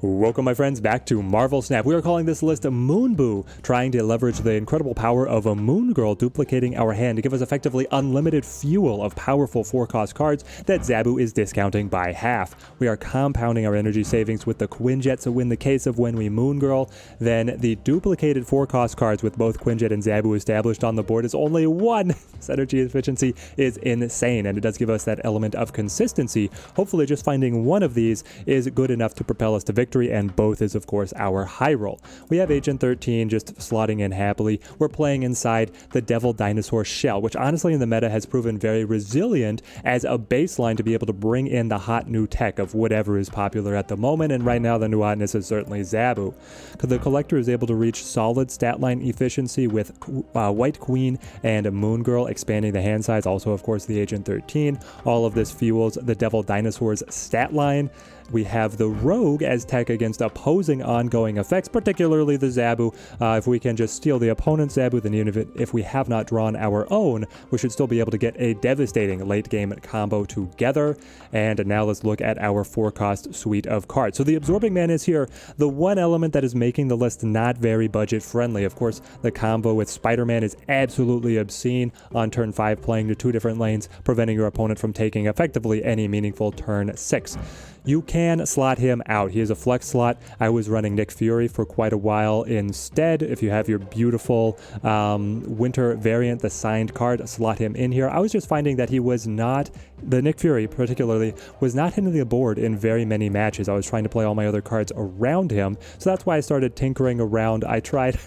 Welcome, my friends, back to Marvel Snap. We are calling this list a Moon Boo, trying to leverage the incredible power of a Moon Girl duplicating our hand to give us effectively unlimited fuel of powerful 4-cost cards that Zabu is discounting by half. We are compounding our energy savings with the Quinjet, so in the case of when we Moon Girl, then the duplicated 4-cost cards with both Quinjet and Zabu established on the board is only 1. This energy efficiency is insane, and it does give us that element of consistency. Hopefully just finding one of these is good enough to propel us to victory, and both is of course our high roll. We have Agent 13 just slotting in happily. We're playing inside the Devil Dinosaur shell, which honestly in the meta has proven very resilient as a baseline to be able to bring in the hot new tech of whatever is popular at the moment, and right now the new hotness is certainly Zabu. The collector is able to reach solid stat line efficiency with White Queen and Moon Girl expanding the hand size, also of course the Agent 13. All of this fuels the Devil Dinosaur's stat line. We have the Rogue as tech against opposing ongoing effects, particularly the Zabu. If we can just steal the opponent's Zabu, then even if we have not drawn our own, we should still be able to get a devastating late game combo together. And now let's look at our 4-cost suite of cards. So the Absorbing Man is here, the one element that is making the list not very budget friendly. Of course, the combo with Spider-Man is absolutely obscene on turn 5, playing to 2 different lanes, preventing your opponent from taking effectively any meaningful turn 6. You can slot him out. He is a flex slot. I was running Nick Fury for quite a while instead. If you have your beautiful winter variant, the signed card, slot him in here. I was just finding that he was not, the Nick Fury particularly, was not hitting the board in very many matches. I was trying to play all my other cards around him, so that's why I started tinkering around. I tried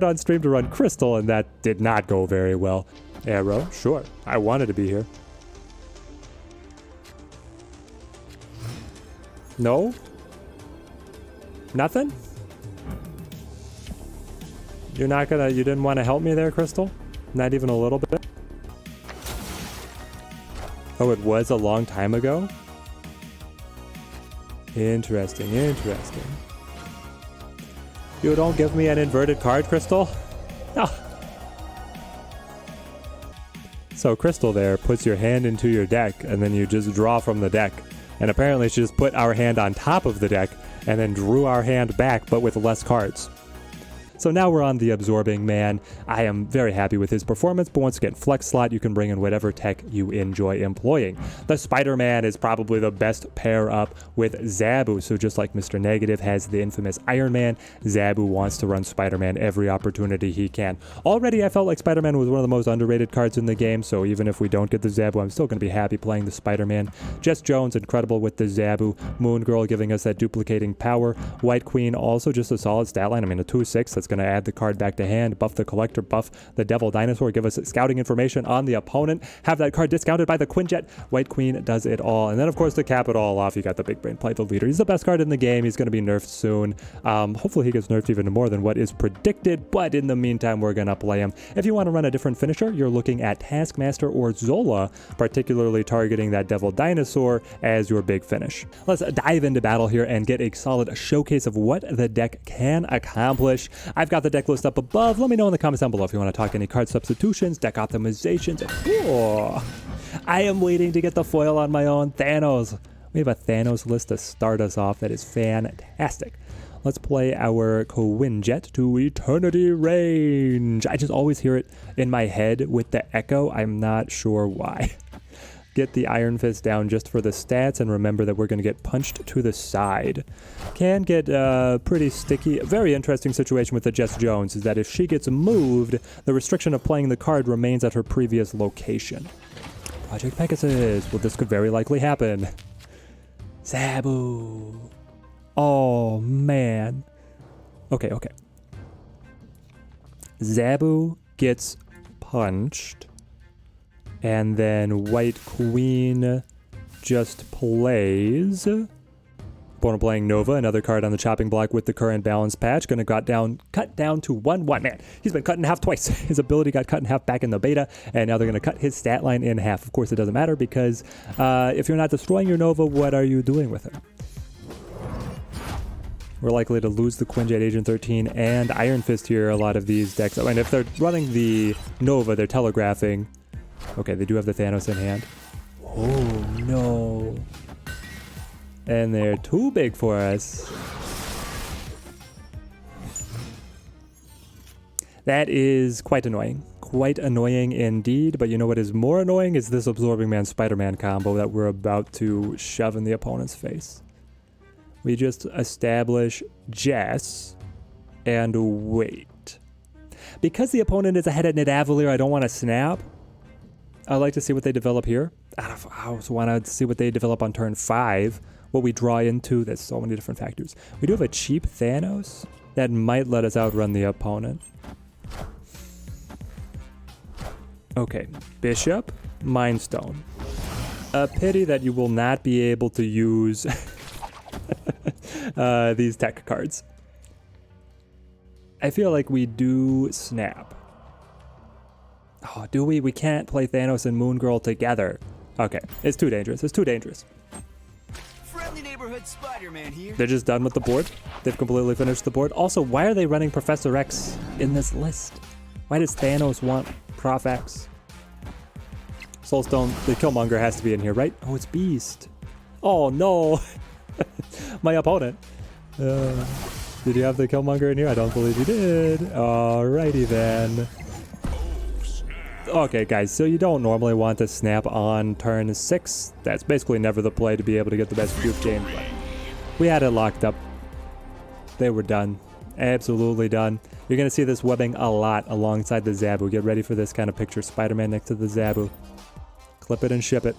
on stream to run Crystal, and that did not go very well. Arrow, sure. I wanted to be here. No? Nothing? You didn't want to help me there, Crystal? Not even a little bit? Oh, it was a long time ago? Interesting. You don't give me an inverted card, Crystal? No. So Crystal there puts your hand into your deck, and then you just draw from the deck. And apparently she just put our hand on top of the deck and then drew our hand back, but with less cards. So now we're on the Absorbing Man. I am very happy with his performance, but once again, flex slot, you can bring in whatever tech you enjoy employing. The Spider-Man is probably the best pair up with Zabu. So just like Mr. Negative has the infamous Iron Man, Zabu wants to run Spider-Man every opportunity he can. Already, I felt like Spider-Man was one of the most underrated cards in the game, so even if we don't get the Zabu, I'm still going to be happy playing the Spider-Man. Jess Jones, incredible with the Zabu. Moon Girl giving us that duplicating power. White Queen, also just a solid stat line. I mean, a 2/6, that's going to add the card back to hand, buff the collector, buff the Devil Dinosaur, give us scouting information on the opponent, have that card discounted by the Quinjet. White Queen does it all. And then of course to cap it all off, you got the big brain play, the leader. He's the best card in the game. He's going to be nerfed soon. Hopefully he gets nerfed even more than what is predicted, but in the meantime we're going to play him. If you want to run a different finisher, you're looking at Taskmaster or Zola, particularly targeting that Devil Dinosaur as your big finish. Let's dive into battle here and get a solid showcase of what the deck can accomplish. I've got the deck list up above. Let me know in the comments down below if you want to talk any card substitutions, deck optimizations. Oh, I am waiting to get the foil on my own Thanos. We have a Thanos list to start us off. That is fantastic. Let's play our Quinjet to Eternity Range. I just always hear it in my head with the echo. I'm not sure why. Get the Iron Fist down just for the stats, and remember that we're going to get punched to the side. Can get pretty sticky. A very interesting situation with the Jess Jones is that if she gets moved, the restriction of playing the card remains at her previous location. Project Pegasus. Well, this could very likely happen. Zabu. Oh, man. Okay. Zabu gets punched. And then White Queen just plays. Opponent playing Nova, another card on the chopping block with the current balance patch. Gonna cut down to 1/1. Man, he's been cut in half twice. His ability got cut in half back in the beta, and now they're gonna cut his stat line in half. Of course, it doesn't matter because if you're not destroying your Nova, what are you doing with it? We're likely to lose the Quinjet, Agent 13, and Iron Fist here, a lot of these decks. I mean, if they're running the Nova, they're telegraphing. Okay, they do have the Thanos in hand. Oh, no. And they're too big for us. That is quite annoying. Quite annoying indeed, but you know what is more annoying is this Absorbing Man Spider-Man combo that we're about to shove in the opponent's face. We just establish Jess and wait. Because the opponent is ahead at Nidavellir, I don't want to snap. I'd like to see what they develop here. I also want to see what they develop on turn 5. What we draw into, there's so many different factors. We do have a cheap Thanos that might let us outrun the opponent. Okay, Bishop, Mind Stone. A pity that you will not be able to use these tech cards. I feel like we do snap. Oh, do we? We can't play Thanos and Moon Girl together. Okay, it's too dangerous. It's too dangerous. Friendly neighborhood Spider-Man here. They're just done with the board. They've completely finished the board. Also, why are they running Professor X in this list? Why does Thanos want Prof X? Soulstone, the Killmonger has to be in here, right? Oh, it's Beast. Oh, no. My opponent. Did you have the Killmonger in here? I don't believe you did. Alrighty then. Okay, guys, so you don't normally want to snap on turn 6. That's basically never the play to be able to get the best Duke game, but we had it locked up. They were done. Absolutely done. You're going to see this webbing a lot alongside the Zabu. Get ready for this kind of picture. Spider-Man next to the Zabu. Clip it and ship it.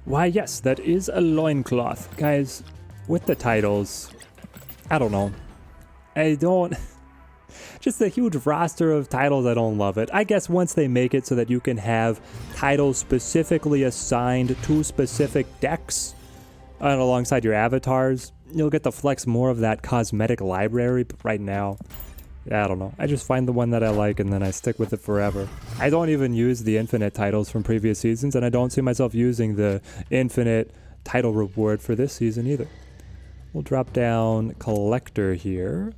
Why, yes, that is a loincloth. Guys, with the titles, I don't know. I don't... Just the huge roster of titles, I don't love it. I guess once they make it so that you can have titles specifically assigned to specific decks and alongside your avatars, you'll get to flex more of that cosmetic library. But right now, I don't know. I just find the one that I like and then I stick with it forever. I don't even use the infinite titles from previous seasons, and I don't see myself using the infinite title reward for this season either. We'll drop down Collector here.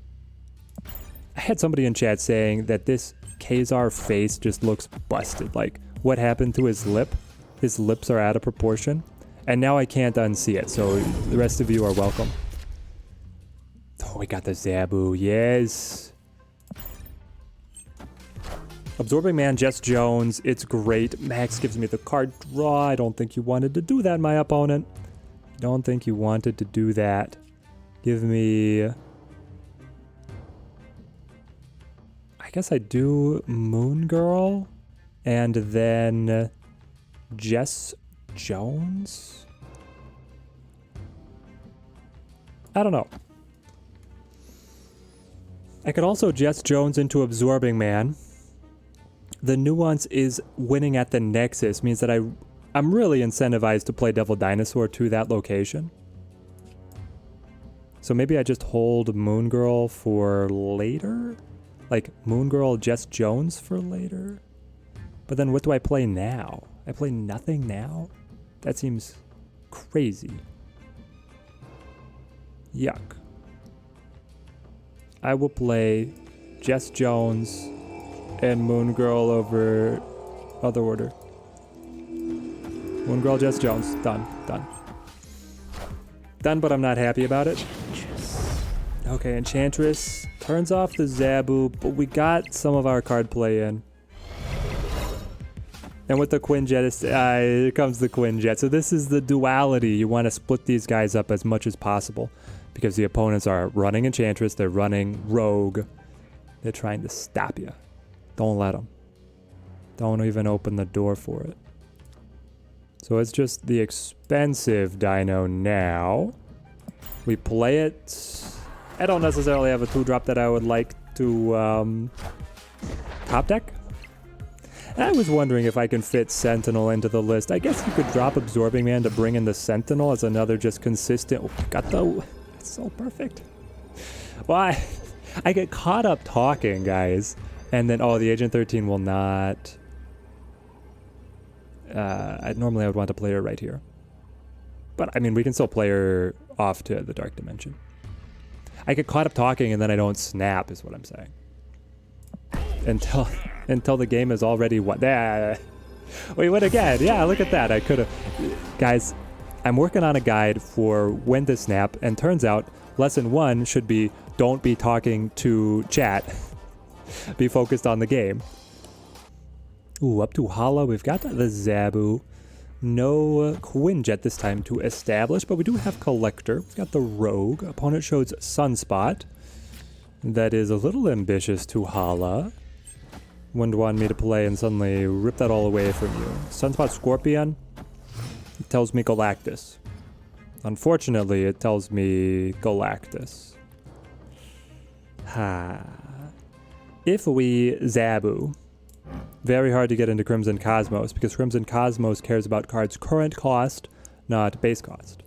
I had somebody in chat saying that this Kazar face just looks busted. Like, what happened to his lip? His lips are out of proportion. And now I can't unsee it, so the rest of you are welcome. Oh, we got the Zabu, yes. Absorbing Man, Jess Jones, it's great. Max gives me the card draw. I don't think you wanted to do that, my opponent. Don't think you wanted to do that. Give me... I guess I do Moon Girl and then Jess Jones? I don't know. I could also Jess Jones into Absorbing Man. The nuance is winning at the Nexus means that I'm really incentivized to play Devil Dinosaur to that location. So maybe I just hold Moon Girl for later? Like Moon Girl, Jess Jones for later? But then what do I play now? I play nothing now? That seems crazy. Yuck. I will play Jess Jones and Moon Girl over other order. Moon Girl, Jess Jones. Done. Done. Done, but I'm not happy about it. Okay, Enchantress turns off the Zabu, but we got some of our card play in. And with the Quinjet, here comes the Quinjet. So this is the duality. You want to split these guys up as much as possible because the opponents are running Enchantress, they're running Rogue. They're trying to stop you. Don't let them. Don't even open the door for it. So it's just the expensive Dino now. We play it. I don't necessarily have a 2-drop that I would like to top deck. I was wondering if I can fit Sentinel into the list. I guess you could drop Absorbing Man to bring in the Sentinel as another just consistent... Oh, got the... It's so perfect. Well, I get caught up talking, guys. And then, oh, the Agent 13 will not... normally I would want to play her right here. But, I mean, we can still play her off to the Dark Dimension. I get caught up talking and then I don't snap, is what I'm saying. Until the game is already won. We win again. Yeah, look at that. I could have... Guys, I'm working on a guide for when to snap, and turns out lesson 1 should be don't be talking to chat. Be focused on the game. Ooh, up to Hala, we've got the Zabu. No Quinjet this time to establish, but we do have Collector. We've got the Rogue. Opponent shows Sunspot. That is a little ambitious to Hala. Wouldn't want me to play and suddenly rip that all away from you. Sunspot Scorpion. It tells me Galactus. Unfortunately, it tells me Galactus. Ha. If we Zabu, very hard to get into Crimson Cosmos because Crimson Cosmos cares about cards' current cost, not base cost.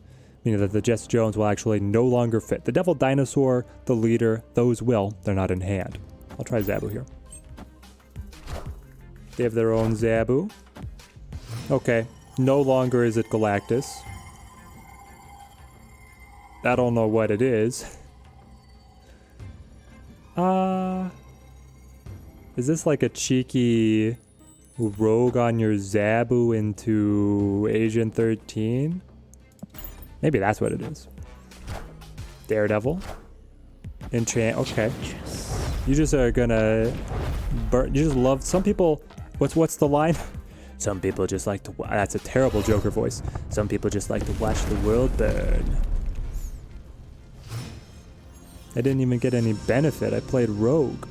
Meaning that the Jess Jones will actually no longer fit. The Devil Dinosaur, the Leader, those will. They're not in hand. I'll try Zabu here. They have their own Zabu. Okay. No longer is it Galactus. I don't know what it is. Is this like a cheeky rogue on your Zabu into Agent 13? Maybe that's what it is. Daredevil. Enchant. Okay. You just are gonna burn. You just love. Some people. What's the line? Some people just like to. That's a terrible Joker voice. Some people just like to watch the world burn. I didn't even get any benefit. I played Rogue.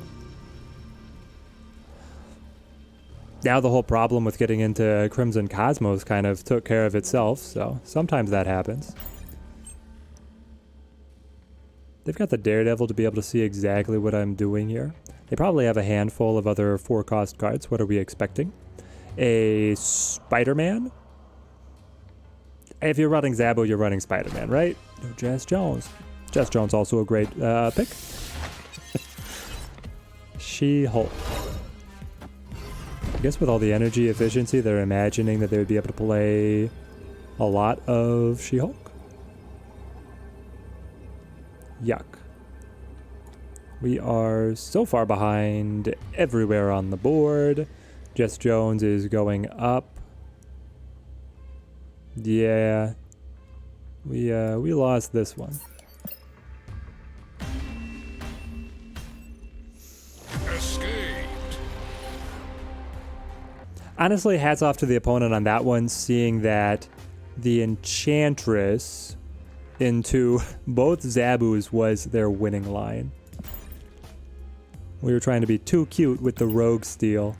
Now the whole problem with getting into Crimson Cosmos kind of took care of itself, so sometimes that happens. They've got the Daredevil to be able to see exactly what I'm doing here. They probably have a handful of other 4-cost cards. What are we expecting? A Spider-Man? If you're running Zabu, you're running Spider-Man, right? No, Jess Jones. Jess Jones also a great pick. She-Hulk. I guess with all the energy efficiency, they're imagining that they would be able to play a lot of She-Hulk. Yuck. We are so far behind everywhere on the board. Jess Jones is going up. Yeah. We lost this one. Honestly, hats off to the opponent on that one, seeing that the Enchantress into both Zabus was their winning line. We were trying to be too cute with the Rogue steal.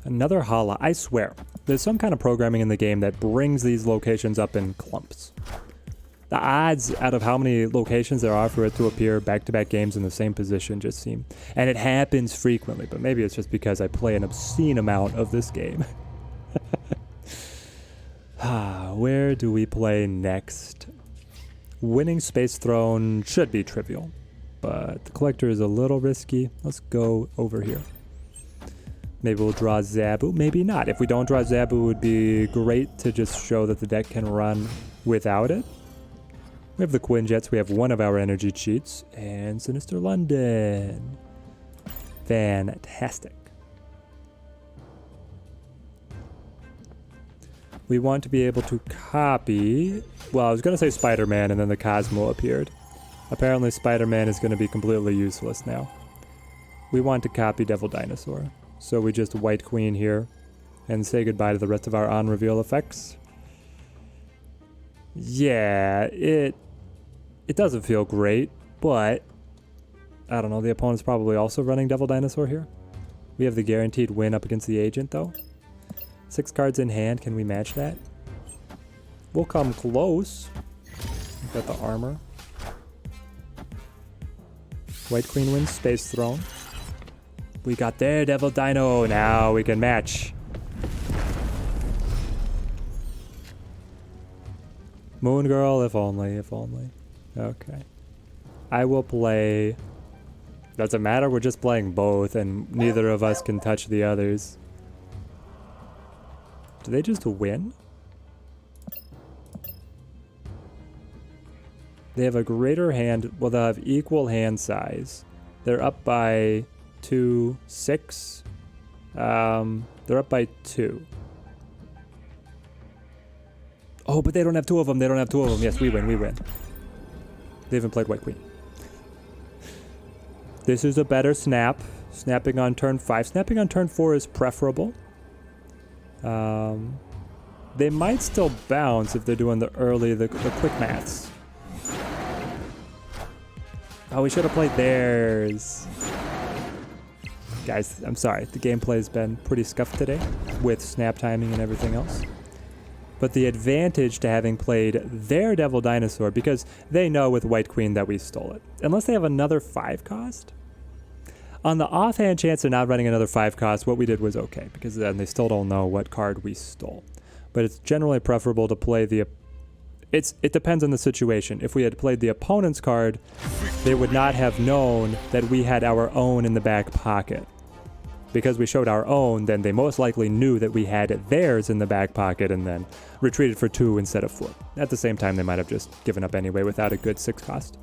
Another Hala. I swear, there's some kind of programming in the game that brings these locations up in clumps. The odds out of how many locations there are for it to appear back-to-back games in the same position just seem... And it happens frequently, but maybe it's just because I play an obscene amount of this game. Where do we play next? Winning Space Throne should be trivial, but the Collector is a little risky. Let's go over here. Maybe we'll draw Zabu, maybe not. If we don't draw Zabu, it would be great to just show that the deck can run without it. We have the Quinjets, we have one of our energy cheats, and Sinister London. Fantastic. We want to be able to copy... Well, I was going to say Spider-Man, and then the Cosmo appeared. Apparently Spider-Man is going to be completely useless now. We want to copy Devil Dinosaur. So we just White Queen here, and say goodbye to the rest of our on-reveal effects. Yeah, it doesn't feel great, but I don't know, the opponent's probably also running Devil Dinosaur here. We have the guaranteed win up against the Agent, though. 6 cards in hand, can we match that? We'll come close. We've got the armor. White Queen wins, Space Throne. We got their Devil Dino, now we can match. Moon Girl, if only, if only. Okay. I will play... Doesn't matter, we're just playing both, and neither of us can touch the others. Do they just win? They have a greater hand, well, they'll have equal hand size. They're up by 2, 6. They're up by 2. Oh, but they don't have two of them. They don't have two of them. Yes, we win. We win. They haven't played White Queen. This is a better snap. Snapping on turn 5. Snapping on turn 4 is preferable. They might still bounce if they're doing the quick maths. Oh, we should have played theirs. Guys, I'm sorry. The gameplay has been pretty scuffed today with snap timing and everything else. But the advantage to having played their Devil Dinosaur, because they know with White Queen that we stole it. Unless they have another 5 cost. On the offhand chance they're not running another 5 cost, what we did was okay, because then they still don't know what card we stole. But it's generally preferable to play the... It depends on the situation. If we had played the opponent's card, they would not have known that we had our own in the back pocket. Because we showed our own, then they most likely knew that we had theirs in the back pocket and then retreated for 2 instead of 4. At the same time, they might have just given up anyway without a good 6 cost.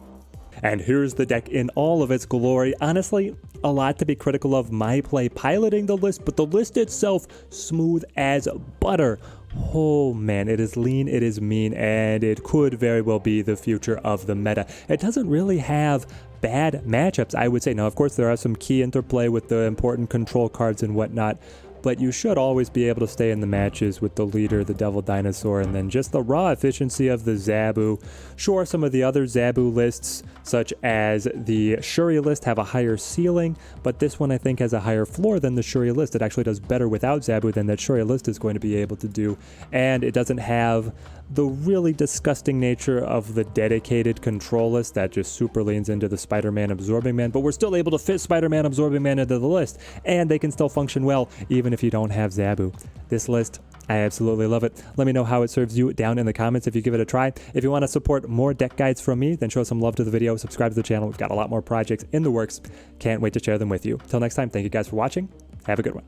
And here's the deck in all of its glory. Honestly, a lot to be critical of my play piloting the list, but the list itself, smooth as butter. Oh man, it is lean, it is mean, and it could very well be the future of the meta. It doesn't really have bad matchups, I would say. Now, of course, there are some key interplay with the important control cards and whatnot, but you should always be able to stay in the matches with the leader, the Devil Dinosaur, and then just the raw efficiency of the Zabu. Sure, some of the other Zabu lists, such as the Shuri list, have a higher ceiling, but this one I think has a higher floor than the Shuri list. It actually does better without Zabu than that Shuri list is going to be able to do, and it doesn't have the really disgusting nature of the dedicated control list that just super leans into the Spider-Man Absorbing Man, but we're still able to fit Spider-Man Absorbing Man into the list, and they can still function well even if you don't have Zabu. This list, I absolutely love it. Let me know how it serves you down in the comments if you give it a try. If you want to support more deck guides from me, then show some love to the video, subscribe to the channel. We've got a lot more projects in the works. Can't wait to share them with you. Till next time, thank you guys for watching. Have a good one.